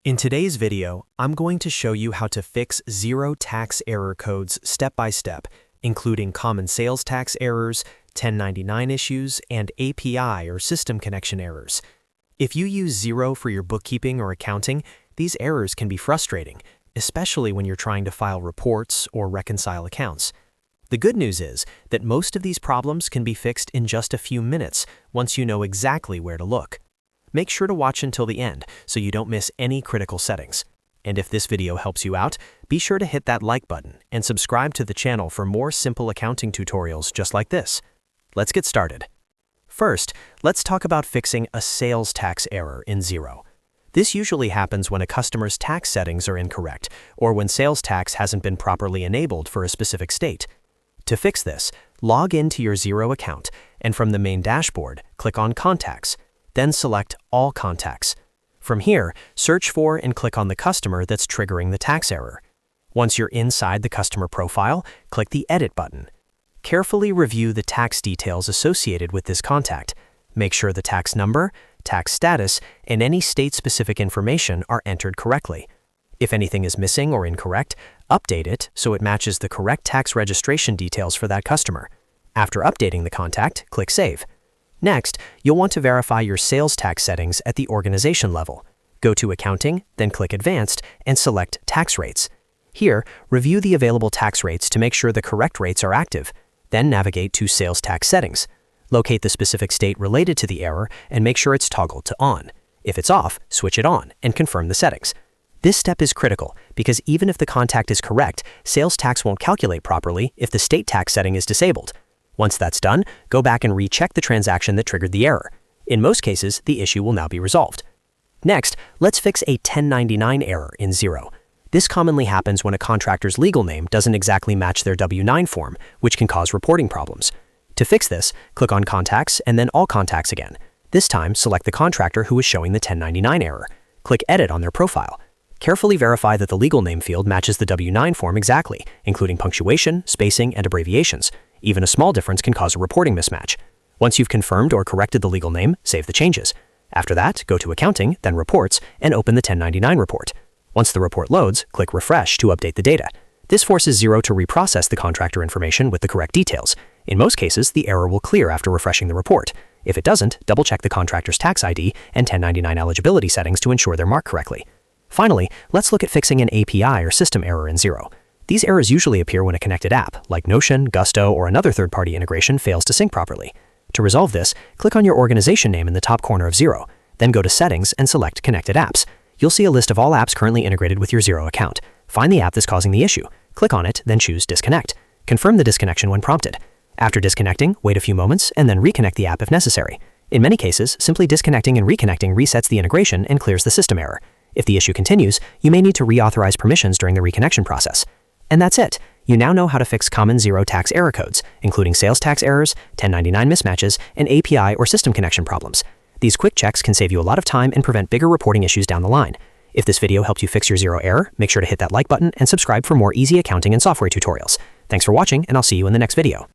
In today's video, I'm going to show you how to fix Xero tax error codes step by step, including common sales tax errors, 1099 issues, and API or system connection errors. If you use Xero for your bookkeeping or accounting, these errors can be frustrating, especially when you're trying to file reports or reconcile accounts. The good news is that most of these problems can be fixed in just a few minutes once you know exactly where to look. Make sure to watch until the end so you don't miss any critical settings. And if this video helps you out, be sure to hit that like button and subscribe to the channel for more simple accounting tutorials just like this. Let's get started. First, let's talk about fixing a sales tax error in Xero. This usually happens when a customer's tax settings are incorrect or when sales tax hasn't been properly enabled for a specific state. To fix this, log into your Xero account and from the main dashboard, click on Contacts. Then select All Contacts. From here, search for and click on the customer that's triggering the tax error. Once you're inside the customer profile, click the Edit button. Carefully review the tax details associated with this contact. Make sure the tax number, tax status, and any state-specific information are entered correctly. If anything is missing or incorrect, update it so it matches the correct tax registration details for that customer. After updating the contact, click Save. Next, you'll want to verify your sales tax settings at the organization level. Go to Accounting, then click Advanced, and select Tax Rates. Here, review the available tax rates to make sure the correct rates are active. Then navigate to Sales Tax Settings. Locate the specific state related to the error and make sure it's toggled to On. If it's off, switch it on and confirm the settings. This step is critical because even if the contact is correct, sales tax won't calculate properly if the state tax setting is disabled. Once that's done, go back and recheck the transaction that triggered the error. In most cases, the issue will now be resolved. Next, let's fix a 1099 error in Xero. This commonly happens when a contractor's legal name doesn't exactly match their W-9 form, which can cause reporting problems. To fix this, click on Contacts and then All Contacts again. This time, select the contractor who is showing the 1099 error. Click Edit on their profile. Carefully verify that the legal name field matches the W-9 form exactly, including punctuation, spacing, and abbreviations. Even a small difference can cause a reporting mismatch. Once you've confirmed or corrected the legal name, save the changes. After that, go to Accounting, then Reports, and open the 1099 report. Once the report loads, click Refresh to update the data. This forces Xero to reprocess the contractor information with the correct details. In most cases, the error will clear after refreshing the report. If it doesn't, double-check the contractor's tax ID and 1099 eligibility settings to ensure they're marked correctly. Finally, let's look at fixing an API or system error in Xero. These errors usually appear when a connected app, like Notion, Gusto, or another third-party integration fails to sync properly. To resolve this, click on your organization name in the top corner of Xero, then go to Settings and select Connected Apps. You'll see a list of all apps currently integrated with your Xero account. Find the app that's causing the issue. Click on it, then choose Disconnect. Confirm the disconnection when prompted. After disconnecting, wait a few moments and then reconnect the app if necessary. In many cases, simply disconnecting and reconnecting resets the integration and clears the system error. If the issue continues, you may need to reauthorize permissions during the reconnection process. And that's it. You now know how to fix common Xero tax error codes, including sales tax errors, 1099 mismatches, and API or system connection problems. These quick checks can save you a lot of time and prevent bigger reporting issues down the line. If this video helped you fix your Xero error, make sure to hit that like button and subscribe for more easy accounting and software tutorials. Thanks for watching, and I'll see you in the next video.